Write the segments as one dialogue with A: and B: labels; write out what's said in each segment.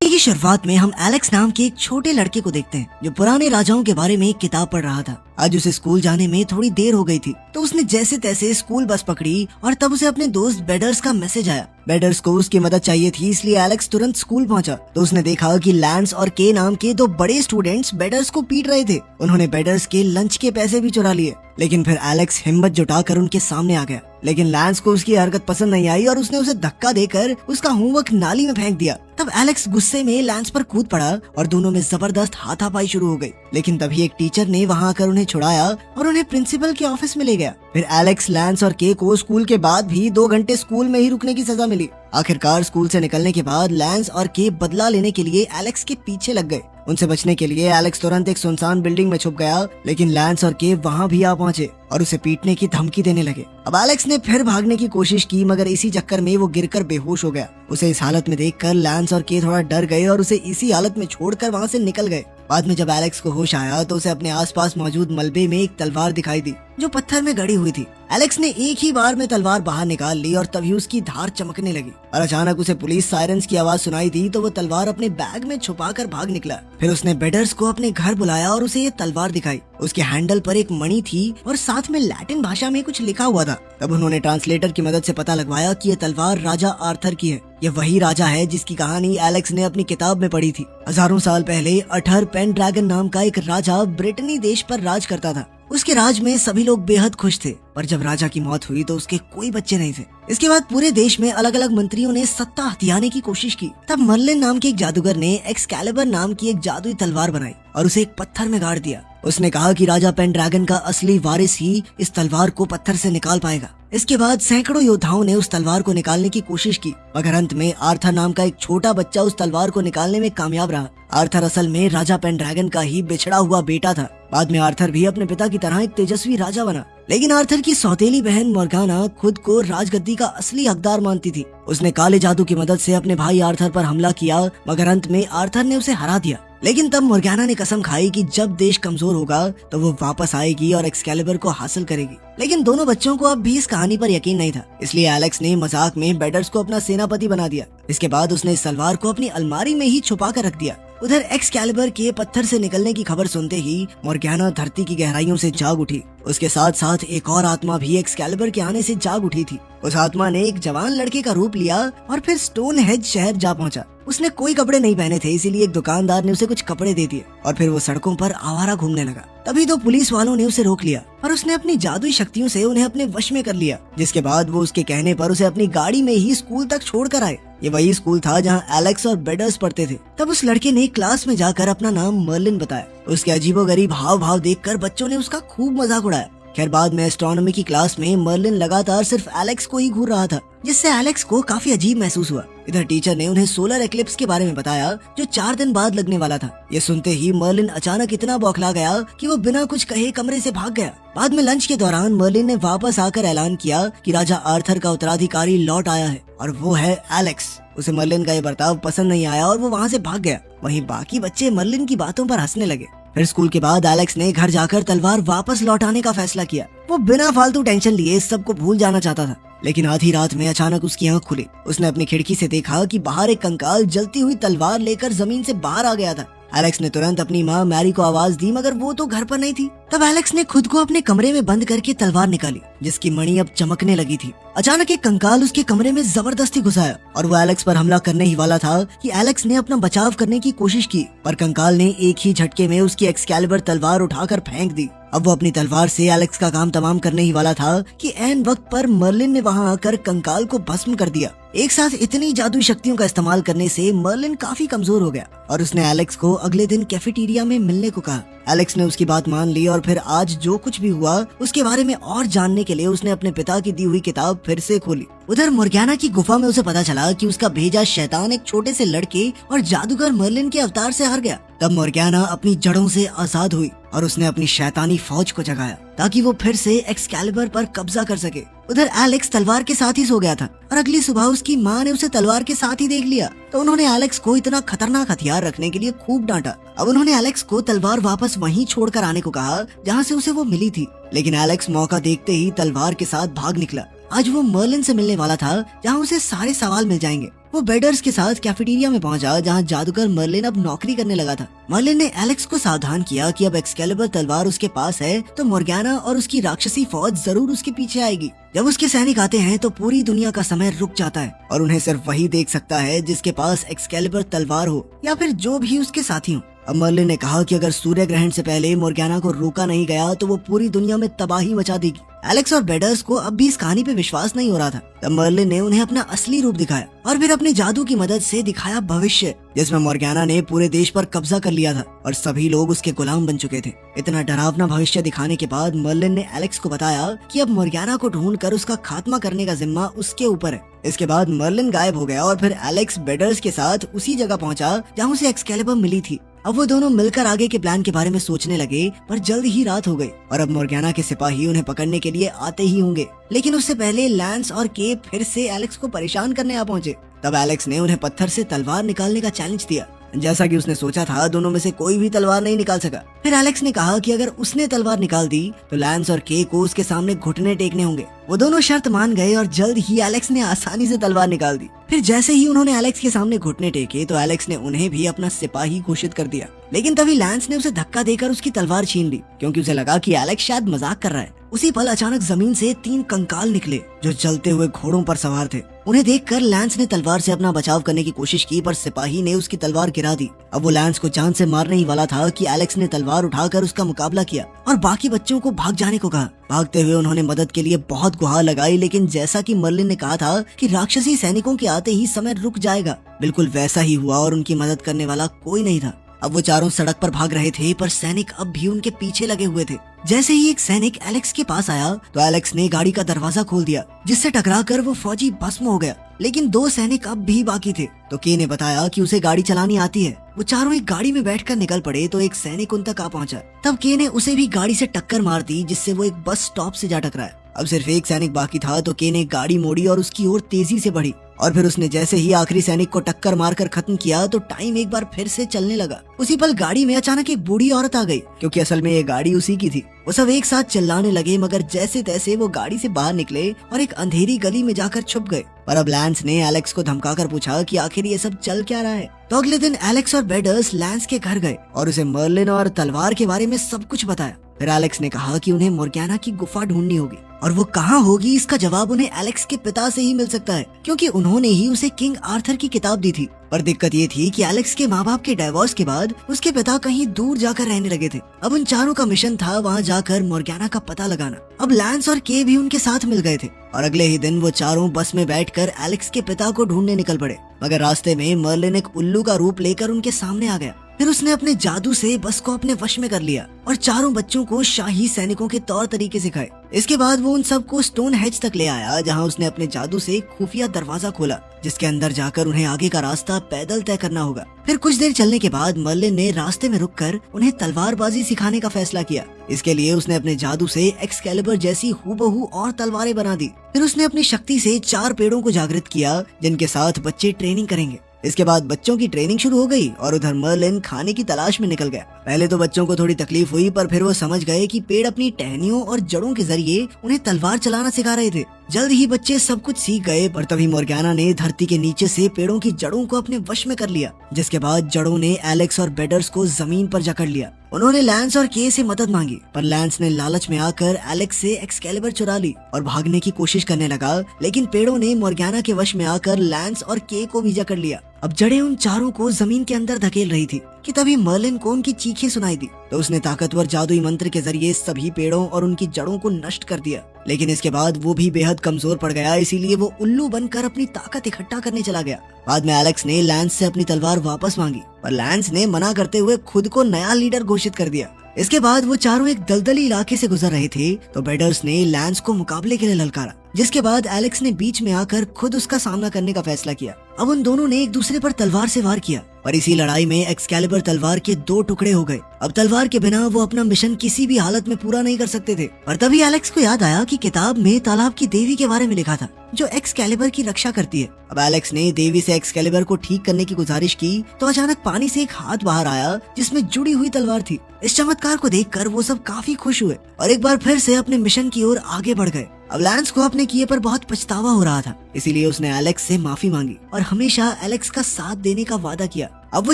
A: की शुरुआत में हम एलेक्स नाम के एक छोटे लड़के को देखते हैं जो पुराने राजाओं के बारे में एक किताब पढ़ रहा था। आज उसे स्कूल जाने में थोड़ी देर हो गई थी तो उसने जैसे तैसे स्कूल बस पकड़ी और तब उसे अपने दोस्त बेडर्स का मैसेज आया। बेडर्स को उसकी मदद चाहिए थी, इसलिए एलेक्स तुरंत स्कूल पहुंचा तो उसने देखा कि लैंस और के नाम के दो बड़े स्टूडेंट्स बेडर्स को पीट रहे थे। उन्होंने बेडर्स के लंच के पैसे भी चुरा लिए, लेकिन फिर एलेक्स हिम्मत जुटाकर उनके सामने आ गया। लेकिन लैंस को उसकी हरकत पसंद नहीं आई और उसने उसे धक्का देकर उसका होमवर्क नाली में फेंक दिया। तब एलेक्स गुस्से में लैंस पर कूद पड़ा और दोनों में जबरदस्त हाथापाई शुरू हो गई। लेकिन तभी एक टीचर ने वहां आकर उन्हें छुड़ाया और उन्हें प्रिंसिपल के ऑफिस में ले गया। फिर एलेक्स, लैंस और के को स्कूल के बाद भी 2 घंटे स्कूल में ही रुकने की सजा मिली। आखिरकार स्कूल से निकलने के बाद लैंस और के बदला लेने के लिए एलेक्स के पीछे लग गए। उनसे बचने के लिए एलेक्स तुरंत एक सुनसान बिल्डिंग में छुप गया, लेकिन लैंस और के वहां भी आ पहुंचे और उसे पीटने की धमकी देने लगे। अब एलेक्स ने फिर भागने की कोशिश की, मगर इसी चक्कर में वो गिरकर बेहोश हो गया। उसे इस हालत में देखकर लैंस और के थोड़ा डर गए और उसे इसी हालत में छोड़कर वहां से निकल गए। बाद में जब एलेक्स को होश आया तो उसे अपने आसपास मौजूद मलबे में एक तलवार दिखाई दी जो पत्थर में गड़ी हुई थी। एलेक्स ने एक ही बार में तलवार बाहर निकाल ली और तभी उसकी धार चमकने लगी और अचानक उसे पुलिस सायरन्स की आवाज सुनाई दी तो वो तलवार अपने बैग में छुपाकर भाग निकला। फिर उसने बेडर्स को अपने घर बुलाया और उसे ये तलवार दिखाई। उसके हैंडल पर एक मणि थी और साथ में लैटिन भाषा में कुछ लिखा हुआ था। तब उन्होंने ट्रांसलेटर की मदद से पता लगवाया कि ये तलवार राजा आर्थर की है। ये वही राजा है जिसकी कहानी एलेक्स ने अपनी किताब में पढ़ी थी। हजारों साल पहले अठर पेनड्रैगन नाम का एक राजा ब्रिटेनी देश पर राज करता था। उसके राज में सभी लोग बेहद खुश थे, पर जब राजा की मौत हुई तो उसके कोई बच्चे नहीं थे। इसके बाद पूरे देश में अलग अलग मंत्रियों ने सत्ता हथियाने की कोशिश की। तब मर्लिन नाम के एक जादूगर ने एक्सकैलिबर नाम की एक जादुई तलवार बनाई और उसे एक पत्थर में गाड़ दिया। उसने कहा कि राजा पेनड्रैगन का असली वारिस ही इस तलवार को पत्थर से निकाल पाएगा। इसके बाद सैकड़ों योद्धाओं ने उस तलवार को निकालने की कोशिश की, मगर अंत में आर्थर नाम का एक छोटा बच्चा उस तलवार को निकालने में कामयाब रहा। आर्थर असल में राजा पेनड्रैगन का ही बिछड़ा हुआ बेटा था। बाद में आर्थर भी अपने पिता की तरह एक तेजस्वी राजा बना, लेकिन आर्थर की सौतेली बहन मोर्गाना खुद को राजगद्दी का असली हकदार मानती थी। उसने काले जादू की मदद से अपने भाई आर्थर पर हमला किया, मगर अंत में आर्थर ने उसे हरा दिया। लेकिन तब मोर्गाना ने कसम खाई कि जब देश कमजोर होगा तो वो वापस आएगी और एक्सकैलिबर को हासिल करेगी। लेकिन दोनों बच्चों को अब भी इस कहानी पर यकीन नहीं था, इसलिए एलेक्स ने मजाक में बेडर्स को अपना सेनापति बना दिया। इसके बाद उसने इस तलवार को अपनी अलमारी में ही छुपा कर रख दिया। उधर एक्सकैलिबर के पत्थर से निकलने की खबर सुनते ही मोर्गाना धरती की गहराइयों से जाग उठी। उसके साथ साथ एक और आत्मा भी एक्सकैलिबर के आने से जाग उठी थी। उस आत्मा ने एक जवान लड़के का रूप लिया और फिर स्टोन हेज शहर जा पहुंचा। उसने कोई कपड़े नहीं पहने थे, इसीलिए एक दुकानदार ने उसे कुछ कपड़े दे दिए और फिर वो सड़कों पर आवारा घूमने लगा। तभी तो पुलिस वालों ने उसे रोक लिया और उसने अपनी जादुई शक्तियों से उन्हें अपने वश में कर लिया, जिसके बाद वो उसके कहने पर उसे अपनी गाड़ी में ही स्कूल तक छोड़कर आए। ये वही स्कूल था जहाँ एलेक्स और बेडर्स पढ़ते थे। तब उस लड़के ने क्लास में जाकर अपना नाम मर्लिन बताया। उसके अजीबोगरीब हाव भाव देखकर बच्चों ने उसका खूब मजाक उड़ाया। खैर बाद में एस्ट्रोनॉमी की क्लास में मर्लिन लगातार सिर्फ एलेक्स को ही घूर रहा था, जिससे एलेक्स को काफी अजीब महसूस हुआ। इधर टीचर ने उन्हें सोलर एक्लिप्स के बारे में बताया जो 4 दिन बाद लगने वाला था। ये सुनते ही मर्लिन अचानक इतना बौखला गया कि वो बिना कुछ कहे कमरे से भाग गया। बाद में लंच के दौरान मर्लिन ने वापस आकर ऐलान किया कि राजा आर्थर का उत्तराधिकारी लौट आया है और वो है एलेक्स। उसे मर्लिन का ये बर्ताव पसंद नहीं आया और वो वहाँ से भाग गया। वहीं बाकी बच्चे मर्लिन की बातों पर हंसने लगे। फिर स्कूल के बाद एलेक्स ने घर जाकर तलवार वापस लौटाने का फैसला किया। वो बिना फालतू टेंशन लिए सबको भूल जाना चाहता था, लेकिन आधी रात में अचानक उसकी आंख खुली। उसने अपनी खिड़की से देखा कि बाहर एक कंकाल जलती हुई तलवार लेकर जमीन से बाहर आ गया था। एलेक्स ने तुरंत अपनी माँ मैरी को आवाज दी, मगर वो तो घर पर नहीं थी। तब एलेक्स ने खुद को अपने कमरे में बंद करके तलवार निकाली, जिसकी मणि अब चमकने लगी थी। अचानक एक कंकाल उसके कमरे में जबरदस्ती घुस आया और वो एलेक्स पर हमला करने ही वाला था कि एलेक्स ने अपना बचाव करने की कोशिश की, पर कंकाल ने एक ही झटके में उसकी एक्सकैलिबर तलवार उठाकर फेंक दी। अब वो अपनी तलवार से एलेक्स का काम तमाम करने ही वाला था कि ऐन वक्त पर मर्लिन ने वहां आकर कंकाल को भस्म कर दिया। एक साथ इतनी जादुई शक्तियों का इस्तेमाल करने से मर्लिन काफी कमजोर हो गया और उसने एलेक्स को अगले दिन कैफेटेरिया में मिलने को कहा। एलेक्स ने उसकी बात मान ली और फिर आज जो कुछ भी हुआ उसके बारे में और जानने के लिए उसने अपने पिता की दी हुई किताब फिर से खोली। उधर मोर्गाना की गुफा में उसे पता चला कि उसका भेजा शैतान एक छोटे से लड़के और जादूगर मर्लिन के अवतार से हार गया। तब मोर्गाना अपनी जड़ों से आजाद हुई और उसने अपनी शैतानी फौज को जगाया ताकि वो फिर से एक्सकैलिबर पर कब्जा कर सके। उधर एलेक्स तलवार के साथ ही सो गया था और अगली सुबह उसकी माँ ने उसे तलवार के साथ ही देख लिया, तो उन्होंने एलेक्स को इतना खतरनाक हथियार रखने के लिए खूब डांटा। अब उन्होंने एलेक्स को तलवार वापस वहीं छोड़कर आने को कहा जहाँ से उसे वो मिली थी, लेकिन एलेक्स मौका देखते ही तलवार के साथ भाग निकला आज वो मर्लिन से मिलने वाला था, जहाँ उसे सारे सवाल मिल जाएंगे। वो बेडर्स के साथ कैफेटेरिया में पहुंचा, जहाँ जादूगर मर्लिन अब नौकरी करने लगा था। मर्लिन ने एलेक्स को सावधान किया कि अब एक्सकैलिबर तलवार उसके पास है तो मोर्गाना और उसकी राक्षसी फौज जरूर उसके पीछे आएगी। जब उसके सैनिक आते हैं तो पूरी दुनिया का समय रुक जाता है और उन्हें सिर्फ वही देख सकता है जिसके पास एक्सकैलिबर तलवार हो या फिर जो भी उसके साथी हो। अब मर्लिन ने कहा कि अगर सूर्य ग्रहण से पहले मोर्गाना को रोका नहीं गया तो वो पूरी दुनिया में तबाही मचा देगी। एलेक्स और बेडर्स को अब भी इस कहानी पे विश्वास नहीं हो रहा था। तब मर्लिन ने उन्हें अपना असली रूप दिखाया और फिर अपने जादू की मदद से दिखाया भविष्य, जिसमें मोर्गाना ने पूरे देश पर कब्जा कर लिया था और सभी लोग उसके गुलाम बन चुके थे। इतना डरावना भविष्य दिखाने के बाद मर्लिन ने एलेक्स को बताया कि अब मोर्गाना को ढूंढकर उसका खात्मा करने का जिम्मा उसके ऊपर है। इसके बाद मर्लिन गायब हो गया और फिर एलेक्स बेडर्स के साथ उसी जगह पहुंचा जहां उसे एक्सकैलिबर मिली थी। अब वो दोनों मिलकर आगे के प्लान के बारे में सोचने लगे, पर जल्द ही रात हो गई और अब मोर्गाना के सिपाही उन्हें पकड़ने के लिए आते ही होंगे। लेकिन उससे पहले लैंस और के फिर से एलेक्स को परेशान करने आ पहुंचे। तब एलेक्स ने उन्हें पत्थर से तलवार निकालने का चैलेंज दिया। जैसा कि उसने सोचा था, दोनों में से कोई भी तलवार नहीं निकाल सका। फिर एलेक्स ने कहा कि अगर उसने तलवार निकाल दी तो लैंस और के को उसके सामने घुटने टेकने होंगे। वो दोनों शर्त मान गए और जल्द ही एलेक्स ने आसानी से तलवार निकाल दी। फिर जैसे ही उन्होंने एलेक्स के सामने घुटने टेके तो एलेक्स ने उन्हें भी अपना सिपाही घोषित कर दिया। लेकिन तभी लैंस ने उसे धक्का देकर उसकी तलवार छीन ली, क्योंकि उसे लगा कि एलेक्स शायद मजाक कर रहा है। उसी पल अचानक जमीन से 3 कंकाल निकले जो जलते हुए घोड़ों पर सवार थे। उन्हें देखकर लैंस ने तलवार से अपना बचाव करने की कोशिश की, पर सिपाही ने उसकी तलवार गिरा दी। अब वो लैंस को जान से मारने ही वाला था कि एलेक्स ने तलवार उठाकर उसका मुकाबला किया और बाकी बच्चों को भाग जाने को कहा। भागते हुए उन्होंने मदद के लिए बहुत गुहार लगाई, लेकिन जैसा कि मर्लिन ने कहा था कि राक्षसी सैनिकों के आते ही समय रुक जाएगा, बिल्कुल वैसा ही हुआ और उनकी मदद करने वाला कोई नहीं था। अब वो चारों सड़क पर भाग रहे थे, पर सैनिक अब भी उनके पीछे लगे हुए थे। जैसे ही एक सैनिक एलेक्स के पास आया तो एलेक्स ने गाड़ी का दरवाजा खोल दिया, जिससे टकराकर वो फौजी भस्म हो गया। लेकिन 2 सैनिक अब भी बाकी थे। तो के ने बताया कि उसे गाड़ी चलानी आती है। वो चारों एक गाड़ी में बैठकर निकल पड़े तो एक सैनिक उन तक आ पहुंचा। तब के ने उसे भी गाड़ी से टक्कर मार दी, जिससे वो एक बस स्टॉप से जा टकराया। अब सिर्फ एक सैनिक बाकी था तो के ने गाड़ी मोड़ी और उसकी ओर तेजी से बढ़ी और फिर उसने जैसे ही आखिरी सैनिक को टक्कर मारकर खत्म किया तो टाइम एक बार फिर से चलने लगा। उसी पल गाड़ी में अचानक एक बूढ़ी औरत आ गई, क्योंकि असल में ये गाड़ी उसी की थी। वो सब एक साथ चिल्लाने लगे, मगर जैसे तैसे वो गाड़ी से बाहर निकले और एक अंधेरी गली में जाकर छुप गए। पर अब लैंस ने एलेक्स को धमकाकर पूछा कि आखिर ये सब चल क्या रहा है। तो अगले दिन एलेक्स और बेडर्स लैंस के घर गए और उसे मर्लिन और तलवार के बारे में सब कुछ बताया। फिर एलेक्स ने कहा कि उन्हें मोर्गाना की गुफा ढूंढनी होगी और वो कहाँ होगी इसका जवाब उन्हें एलेक्स के पिता से ही मिल सकता है, क्योंकि उन्होंने ही उसे किंग आर्थर की किताब दी थी। पर दिक्कत ये थी कि एलेक्स के माँ बाप के डाइवोर्स के बाद उसके पिता कहीं दूर जाकर रहने लगे थे। अब उन चारों का मिशन था वहाँ जाकर मोर्गाना का पता लगाना। अब लैंस और के भी उनके साथ मिल गए थे और अगले ही दिन वो चारों बस में बैठकर एलेक्स के पिता को ढूंढने निकल पड़े। मगर रास्ते में मर्लिन एक उल्लू का रूप लेकर उनके सामने आ गया। फिर उसने अपने जादू से बस को अपने वश में कर लिया और चारों बच्चों को शाही सैनिकों के तौर तरीके सिखाए। इसके बाद वो उन सबको स्टोन हेज तक ले आया, जहां उसने अपने जादू से एक खुफिया दरवाजा खोला, जिसके अंदर जाकर उन्हें आगे का रास्ता पैदल तय करना होगा। फिर कुछ देर चलने के बाद मर्लिन ने रास्ते में रुककर उन्हें तलवारबाजी सिखाने का फैसला किया। इसके लिए उसने अपने जादू से एक्सकैलिबर जैसी हूबहू और तलवारें बना दी। फिर उसने अपनी शक्ति से 4 पेड़ों को जागृत किया, जिनके साथ बच्चे ट्रेनिंग करेंगे। इसके बाद बच्चों की ट्रेनिंग शुरू हो गई और उधर मर्लिन खाने की तलाश में निकल गया। पहले तो बच्चों को थोड़ी तकलीफ हुई, पर फिर वो समझ गए कि पेड़ अपनी टहनियों और जड़ों के जरिए उन्हें तलवार चलाना सिखा रहे थे। जल्द ही बच्चे सब कुछ सीख गए, पर तभी मोर्गाना ने धरती के नीचे से पेड़ों की जड़ों को अपने वश में कर लिया, जिसके बाद जड़ों ने एलेक्स और बेडर्स को जमीन पर जकड़ लिया। उन्होंने लैंस और के से मदद मांगी, पर लैंस ने लालच में आकर एलेक्स से एक्सकैलिबर चुरा ली और भागने की कोशिश करने लगा। लेकिन पेड़ों ने मोर्गाना के वश में आकर लैंस और के को भी जकड़ लिया। अब जड़ें उन चारों को जमीन के अंदर धकेल रही थी कि तभी मर्लिन को उनकी चीखें सुनाई दी। तो उसने ताकतवर जादुई मंत्र के जरिए सभी पेड़ों और उनकी जड़ों को नष्ट कर दिया। लेकिन इसके बाद वो भी बेहद कमजोर पड़ गया, इसीलिए वो उल्लू बनकर अपनी ताकत इकट्ठा करने चला गया। बाद में एलेक्स ने लैंस से अपनी तलवार वापस मांगी, पर लैंस ने मना करते हुए खुद को नया लीडर घोषित कर दिया। इसके बाद वो चारों एक दलदली इलाके से गुजर रहे थे तो बेडर्स ने लैंस को मुकाबले के लिए ललकारा, जिसके बाद एलेक्स ने बीच में आकर खुद उसका सामना करने का फैसला किया। अब उन दोनों ने एक दूसरे पर तलवार से वार किया, पर इसी लड़ाई में एक्सकैलिबर तलवार के 2 टुकड़े हो गए। अब तलवार के बिना वो अपना मिशन किसी भी हालत में पूरा नहीं कर सकते थे। पर तभी एलेक्स को याद आया कि किताब में तालाब की देवी के बारे में लिखा था जो एक्सकैलिबर की रक्षा करती है। अब एलेक्स ने देवी से एक्सकैलिबर को ठीक करने की गुजारिश की तो अचानक पानी से एक हाथ बाहर आया जिसमें जुड़ी हुई तलवार थी। इस चमत्कार को देखकर वो सब काफी खुश हुए और एक बार फिर से अपने मिशन की ओर आगे बढ़ गए। अब लैंस को अपने किए पर बहुत पछतावा हो रहा था, इसीलिए उसने एलेक्स से माफी मांगी और हमेशा एलेक्स का साथ देने का वादा किया। अब वो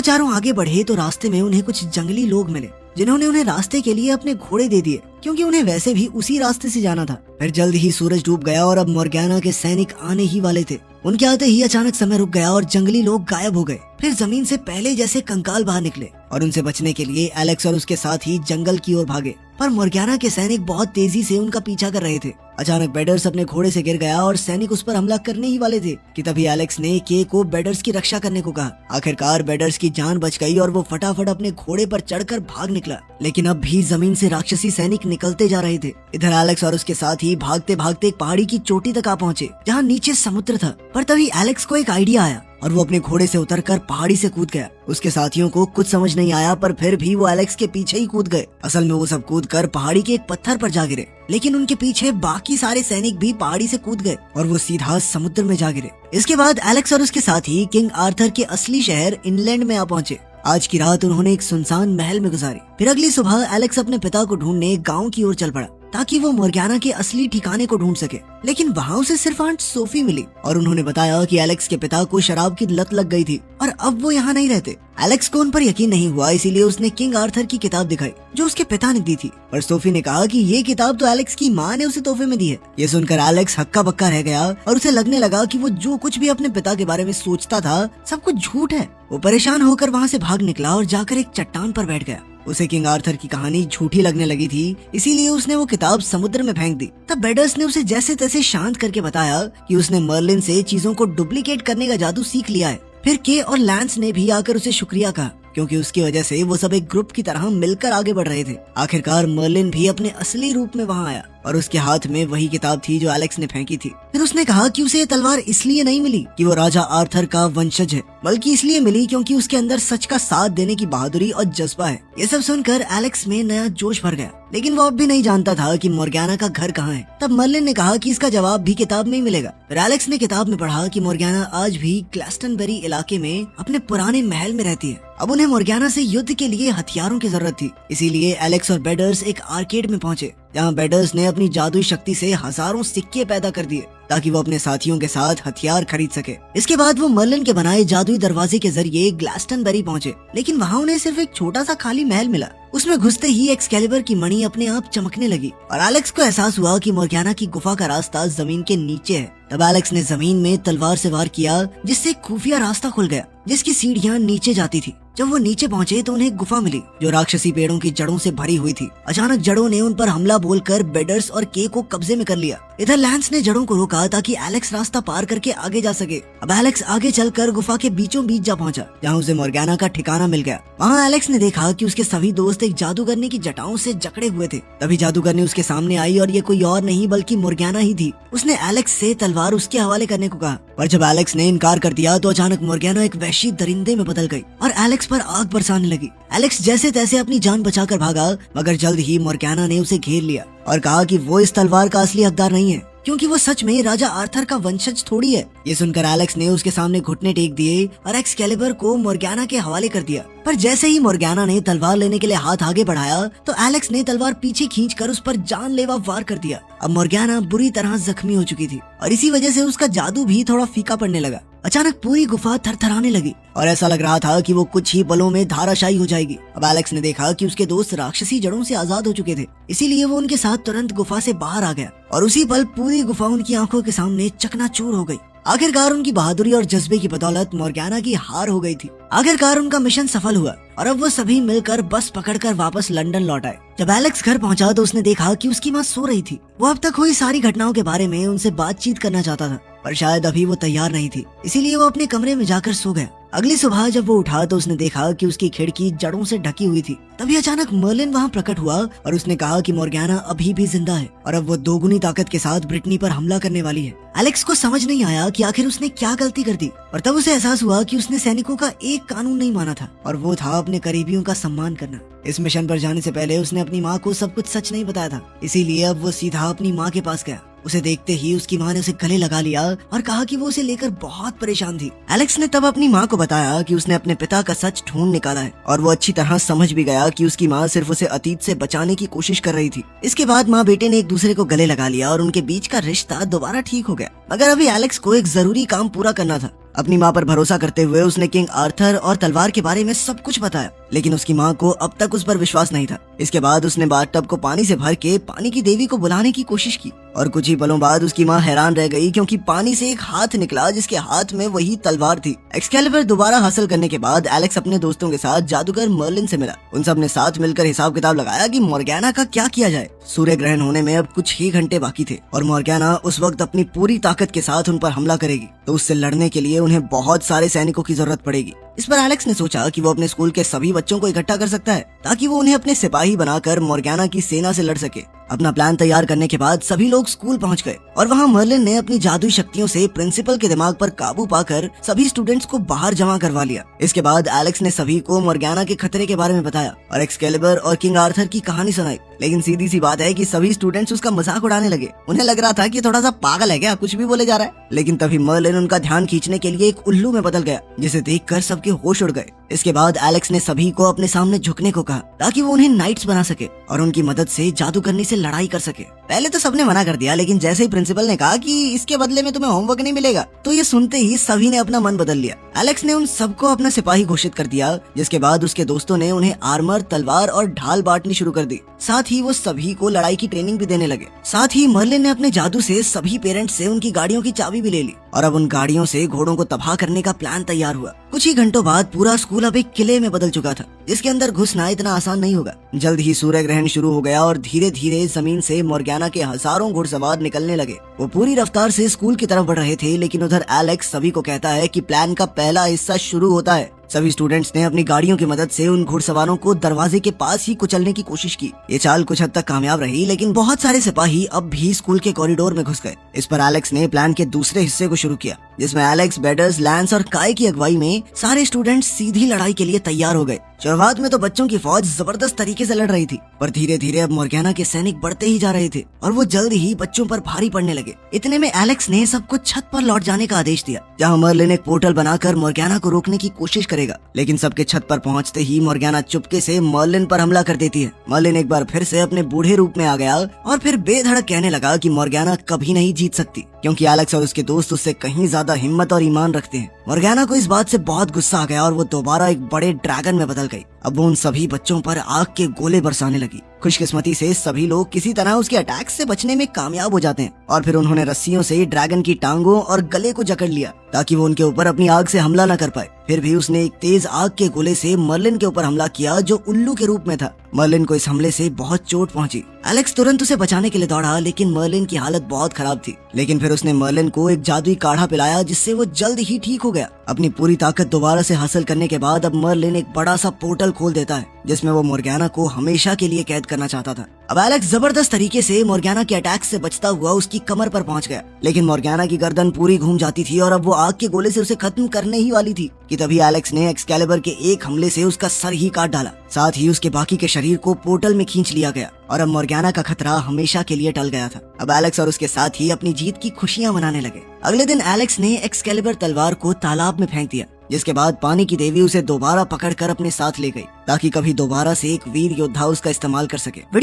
A: चारों आगे बढ़े तो रास्ते में उन्हें कुछ जंगली लोग मिले जिन्होंने उन्हें रास्ते के लिए अपने घोड़े दे दिए क्योंकि उन्हें वैसे भी उसी रास्ते से जाना था। फिर जल्द ही सूरज डूब गया और अब मोर्गाना के सैनिक आने ही वाले थे। उनके आते ही अचानक समय रुक गया और जंगली लोग गायब हो गए। फिर जमीन से पहले जैसे कंकाल बाहर निकले और उनसे बचने के लिए एलेक्स और उसके साथी जंगल की ओर भागे। पर मोर्गाना के सैनिक बहुत तेजी से उनका पीछा कर रहे थे। अचानक बेडर्स अपने घोड़े से गिर गया और सैनिक उस पर हमला करने ही वाले थे कि तभी एलेक्स ने के को बेडर्स की रक्षा करने को कहा। आखिरकार बेडर्स की जान बच गई और वो फटाफट अपने घोड़े पर चढ़कर भाग निकला, लेकिन अब भी जमीन से राक्षसी सैनिक निकलते जा रहे थे। इधर एलेक्स और उसके साथी भागते भागते एक पहाड़ी की चोटी तक आ पहुंचे जहाँ नीचे समुद्र था। पर तभी एलेक्स को एक आइडिया आया और वो अपने घोड़े से उतरकर पहाड़ी से कूद गया। उसके साथियों को कुछ समझ नहीं आया पर फिर भी वो एलेक्स के पीछे ही कूद गए। असल में वो सब कूदकर पहाड़ी के एक पत्थर पर जा गिरे, लेकिन उनके पीछे बाकी सारे सैनिक भी पहाड़ी से कूद गए और वो सीधा समुद्र में जा गिरे। इसके बाद एलेक्स और उसके साथी किंग आर्थर के असली शहर इंग्लैंड में आ पहुंचे। आज की रात उन्होंने एक सुनसान महल में गुजारी। फिर अगली सुबह एलेक्स अपने पिता को ढूंढने गाँव की ओर चल पड़ा ताकि वो मोर्गाना के असली ठिकाने को ढूंढ सके, लेकिन वहाँ उसे सिर्फ आंट सोफी मिली और उन्होंने बताया कि एलेक्स के पिता को शराब की लत लग गई थी और अब वो यहाँ नहीं रहते। एलेक्स को उन पर यकीन नहीं हुआ, इसीलिए उसने किंग आर्थर की किताब दिखाई जो उसके पिता ने दी थी। पर सोफी ने कहा कि ये किताब तो एलेक्स की माँ ने उसे तोहफे में दी है। ये सुनकर एलेक्स हक्का बक्का रह गया और उसे लगने लगा कि वो जो कुछ भी अपने पिता के बारे में सोचता था सब कुछ झूठ है। वो परेशान होकर वहाँ से भाग निकला और जाकर एक चट्टान पर बैठ गया। उसे किंग आर्थर की कहानी झूठी लगने लगी थी, इसीलिए उसने वो किताब समुद्र में फेंक दी। तब बेडर्स ने उसे जैसे तैसे शांत करके बताया कि उसने मर्लिन से चीजों को डुप्लीकेट करने का जादू सीख लिया है। फिर के और लैंस ने भी आकर उसे शुक्रिया कहा क्योंकि उसकी वजह से वो सब एक ग्रुप की तरह मिलकर आगे बढ़ रहे थे। आखिरकार मर्लिन भी अपने असली रूप में वहाँ आया और उसके हाथ में वही किताब थी जो एलेक्स ने फेंकी थी। फिर उसने कहा कि उसे ये तलवार इसलिए नहीं मिली कि वो राजा आर्थर का वंशज है, बल्कि इसलिए मिली क्योंकि उसके अंदर सच का साथ देने की बहादुरी और जज्बा है। ये सब सुनकर एलेक्स में नया जोश भर गया, लेकिन वो अब भी नहीं जानता था कि मोर्गाना का घर कहाँ है। तब मर्लिन ने कहा कि इसका जवाब भी किताब में ही मिलेगा। फिर एलेक्स ने किताब में पढ़ा कि मोर्गाना आज भी ग्लास्टनबरी इलाके में अपने पुराने महल में रहती है। अब उन्हें मोर्गाना से युद्ध के लिए हथियारों की जरूरत थी, इसीलिए एलेक्स और बेडर्स एक आर्केड में पहुंचे जहां बेडर्स ने अपनी जादुई शक्ति से हजारों सिक्के पैदा कर दिए ताकि वो अपने साथियों के साथ हथियार खरीद सके। इसके बाद वो मर्लिन के बनाए जादुई दरवाजे के जरिए ग्लास्टनबरी पहुंचे, लेकिन वहाँ उन्हें सिर्फ एक छोटा सा खाली महल मिला। उसमें घुसते ही एक्सकैलिबर की मणि अपने आप चमकने लगी और एलेक्स को एहसास हुआ कि मोर्गाना की गुफा का रास्ता जमीन के नीचे है। तब एलेक्स ने जमीन में तलवार से वार किया जिससे खुफिया रास्ता खुल गया जिसकी सीढ़ियाँ नीचे जाती थी। जब वो नीचे पहुंचे तो उन्हें गुफा मिली जो राक्षसी पेड़ों की जड़ों से भरी हुई थी। अचानक जड़ों ने उन पर हमला बोलकर बेडर्स और के को कब्जे में कर लिया। इधर लैंस ने जड़ों को रोका ताकि एलेक्स रास्ता पार करके आगे जा सके। अब एलेक्स आगे चलकर गुफा के बीचों बीच जा पहुंचा जहाँ उसे मोर्गाना का ठिकाना मिल गया। वहाँ एलेक्स ने देखा कि उसके सभी दोस्त एक जादूगरनी की जटाओं से जकड़े हुए थे। तभी जादूगरनी उसके सामने आई और ये कोई और नहीं बल्कि मोर्गाना ही थी। उसने एलेक्स से तलवार उसके हवाले करने को कहा, पर जब एलेक्स ने इनकार कर दिया तो अचानक मोर्गाना एक वहशी दरिंदे में बदल गई और एलेक्स पर आग बरसाने लगी। एलेक्स जैसे तैसे अपनी जान बचाकर भागा, मगर जल्द ही मोर्गाना ने उसे घेर लिया और कहा कि वो इस तलवार का असली हकदार नहीं है क्योंकि वो सच में राजा आर्थर का वंशज थोड़ी है। ये सुनकर एलेक्स ने उसके सामने घुटने टेक दिए और एक्सकैलिबर को मोर्गाना के हवाले कर दिया। पर जैसे ही मोर्गाना ने तलवार लेने के लिए हाथ आगे बढ़ाया तो एलेक्स ने तलवार पीछे खींचकर उस पर जानलेवा वार कर दिया। अब मोर्गाना बुरी तरह जख्मी हो चुकी थी और इसी वजह से उसका जादू भी थोड़ा फीका पड़ने लगा। अचानक पूरी गुफा थरथराने लगी और ऐसा लग रहा था कि वो कुछ ही पलों में धाराशायी हो जाएगी। अब एलेक्स ने देखा कि उसके दोस्त राक्षसी जड़ों से आजाद हो चुके थे, इसीलिए वो उनके साथ तुरंत गुफा से बाहर आ गया और उसी पल पूरी गुफा उनकी आंखों के सामने चकनाचूर हो गई। आखिरकार उनकी बहादुरी और जज्बे की बदौलत मोर्गाना की हार हो गई थी। आखिरकार उनका मिशन सफल हुआ और अब वो सभी मिलकर बस पकड़कर वापस लंदन लौट आए। जब एलेक्स घर पहुंचा तो उसने देखा कि उसकी माँ सो रही थी। वो अब तक हुई सारी घटनाओं के बारे में उनसे बातचीत करना चाहता था, पर शायद अभी वो तैयार नहीं थी, इसीलिए वो अपने कमरे में जाकर सो गया। अगली सुबह जब वो उठा तो उसने देखा कि उसकी खिड़की जड़ों से ढकी हुई थी। तभी अचानक मर्लिन वहाँ प्रकट हुआ और उसने कहा कि मॉर्गेना अभी भी जिंदा है और अब वो दोगुनी ताकत के साथ ब्रिटनी पर हमला करने वाली है। एलेक्स को समझ नहीं आया कि आखिर उसने क्या गलती कर दी और तब उसे एहसास हुआ कि उसने सैनिकों का एक कानून नहीं माना था और वो था अपने करीबियों का सम्मान करना। इस मिशन पर जाने से पहले उसने अपनी माँ को सब कुछ सच नहीं बताया था, इसीलिए अब वो सीधा अपनी माँ के पास गया। उसे देखते ही उसकी माँ ने उसे गले लगा लिया और कहा कि वो उसे लेकर बहुत परेशान थी। एलेक्स ने तब अपनी माँ को बताया कि उसने अपने पिता का सच ढूंढ निकाला है और वो अच्छी तरह समझ भी गया कि उसकी माँ सिर्फ उसे अतीत से बचाने की कोशिश कर रही थी। इसके बाद माँ बेटे ने एक दूसरे को गले लगा लिया और उनके बीच का रिश्ता दोबारा ठीक हो गया। मगर अभी एलेक्स को एक जरूरी काम पूरा करना था। अपनी माँ पर भरोसा करते हुए उसने किंग आर्थर और तलवार के बारे में सब कुछ बताया, लेकिन उसकी माँ को अब तक उस पर विश्वास नहीं था। इसके बाद उसने बाथटब को पानी से भर के पानी की देवी को बुलाने की कोशिश की और कुछ ही पलों बाद उसकी माँ हैरान रह गई क्योंकि पानी से एक हाथ निकला जिसके हाथ में वही तलवार थी। एक्सकैलिबर दोबारा हासिल करने के बाद एलेक्स अपने दोस्तों के साथ जादूगर मर्लिन से मिला। उन सब ने साथ मिलकर हिसाब किताब लगाया कि मॉर्गेना का क्या किया जाए। सूर्य ग्रहण होने में अब कुछ ही घंटे बाकी थे और मॉर्गेना उस वक्त अपनी पूरी ताकत के साथ उन पर हमला करेगी, तो उससे लड़ने के लिए उन्हें बहुत सारे सैनिकों की जरूरत पड़ेगी। इस पर एलेक्स ने सोचा कि वो अपने स्कूल के सभी बच्चों को इकट्ठा कर सकता है ताकि वो उन्हें अपने सिपाही बनाकर मॉर्गेना की सेना से लड़ सके। अपना प्लान तैयार करने के बाद सभी लोग स्कूल पहुंच गए और वहाँ मर्लिन ने अपनी जादुई शक्तियों से प्रिंसिपल के दिमाग पर काबू पाकर सभी स्टूडेंट्स को बाहर जमा करवा लिया। इसके बाद एलेक्स ने सभी को मॉर्गेना के खतरे के बारे में बताया और एक्सकैलिबर और किंग आर्थर की कहानी सुनाई। लेकिन सीधी सी बात है कि सभी स्टूडेंट्स उसका मजाक उड़ाने लगे। उन्हें लग रहा था कि थोड़ा सा पागल है क्या, कुछ भी बोले जा रहा है। लेकिन तभी मर्लिन उनका ध्यान खींचने के लिए एक उल्लू में बदल गया, जिसे देखकर सबके होश उड़ गए। इसके बाद एलेक्स ने सभी को अपने सामने झुकने को कहा ताकि वो उन्हें नाइट्स बना सके और उनकी मदद से जादू करने से लड़ाई कर सके। पहले तो सबने मना कर दिया, लेकिन जैसे ही प्रिंसिपल ने कहा कि इसके बदले में तुम्हें होमवर्क नहीं मिलेगा, तो ये सुनते ही सभी ने अपना मन बदल लिया। एलेक्स ने उन सबको अपना सिपाही घोषित कर दिया, जिसके बाद उसके दोस्तों ने उन्हें आर्मर, तलवार और ढाल बांटनी शुरू कर दी। साथ ही वो सभी को लड़ाई की ट्रेनिंग भी देने लगे। साथ ही मर्लिन ने अपने जादू से सभी पेरेंट्स से उनकी गाड़ियों की चाबी भी ले ली और अब उन गाड़ियों से घोड़ों को तबाह करने का प्लान तैयार हुआ। कुछ ही घंटों बाद पूरा स्कूल अब एक किले में बदल चुका था, जिसके अंदर घुसना इतना आसान नहीं होगा। जल्द ही सूर्य ग्रहण शुरू हो गया और धीरे धीरे जमीन से मॉर्गेना के हजारों घुड़सवार निकलने लगे। वो पूरी रफ्तार से स्कूल की तरफ बढ़ रहे थे, लेकिन उधर एलेक्स सभी को कहता है कि प्लान का पहला हिस्सा शुरू होता है। सभी स्टूडेंट्स ने अपनी गाड़ियों की मदद से उन घुड़सवारों को दरवाजे के पास ही कुचलने की कोशिश की। ये चाल कुछ हद तक कामयाब रही, लेकिन बहुत सारे सिपाही अब भी स्कूल के कॉरिडोर में घुस गए। इस पर एलेक्स ने प्लान के दूसरे हिस्से को शुरू किया, जिसमें एलेक्स, बेडर्स, लैंस और काय की अगुवाई में सारे स्टूडेंट्स सीधी लड़ाई के लिए तैयार हो गए। शुरुआत में तो बच्चों की फौज जबरदस्त तरीके से लड़ रही थी, पर धीरे धीरे अब मॉर्गेना के सैनिक बढ़ते ही जा रहे थे और वो जल्द ही बच्चों पर भारी पड़ने लगे। इतने में एलेक्स ने सबको छत पर लौट जाने का आदेश दिया, जहां मर्लिन एक पोर्टल बनाकर मॉर्गेना को रोकने की कोशिश करेगा। लेकिन सबके छत पर पहुंचते ही मॉर्गेना चुपके से मर्लिन पर हमला कर देती है। मर्लिन एक बार फिर से अपने बूढ़े रूप में आ गया और फिर बेधड़क कहने लगा कि मॉर्गेना कभी नहीं जीत सकती, क्योंकि एलेक्स और उसके दोस्त उससे कहीं ज्यादा हिम्मत और ईमान रखते हैं। मॉर्गेना को इस बात से बहुत गुस्सा आ गया और वो दोबारा एक बड़े ड्रैगन में बदल गई। अब वो उन सभी बच्चों पर आग के गोले बरसाने लगी। खुशकिस्मती से सभी लोग किसी तरह उसके अटैक से बचने में कामयाब हो जाते हैं और फिर उन्होंने रस्सियों से ड्रैगन की टांगों और गले को जकड़ लिया ताकि वो उनके ऊपर अपनी आग से हमला न कर पाए। फिर भी उसने एक तेज आग के गोले से मर्लिन के ऊपर हमला किया, जो उल्लू के रूप में था। मर्लिन को इस हमले से बहुत चोट पहुंची। एलेक्स तुरंत उसे बचाने के लिए दौड़ा, लेकिन मर्लिन की हालत बहुत खराब थी। लेकिन फिर उसने मर्लिन को एक जादुई काढ़ा पिलाया, जिससे वो जल्द ही ठीक हो गया। अपनी पूरी ताकत दोबारा से हासिल करने के बाद अब मर्लिन एक बड़ा सा पोर्टल खोल देता है, जिसमें वो मॉर्गेना को हमेशा के लिए कैद करना चाहता था। अब एलेक्स जबरदस्त तरीके से मॉर्गेना के अटैक से बचता हुआ उसकी कमर पर पहुंच गया, लेकिन मॉर्गेना की गर्दन पूरी घूम जाती थी और अब वो आग के गोले से उसे खत्म करने ही वाली थी कि तभी एलेक्स ने एक्सकैलिबर के एक हमले से उसका सर ही काट डाला। साथ ही उसके बाकी के शरीर को पोर्टल में खींच लिया गया और अब मॉर्गेना का खतरा हमेशा के लिए टल गया था। अब एलेक्स और उसके साथ ही अपनी जीत की खुशियां मनाने लगे। अगले दिन एलेक्स ने एक्सकैलिबर तलवार को तालाब में फेंक दिया, जिसके बाद पानी की देवी उसे दोबारा पकड़कर अपने साथ ले गई ताकि कभी दोबारा से एक वीर योद्धा उसका इस्तेमाल कर सके।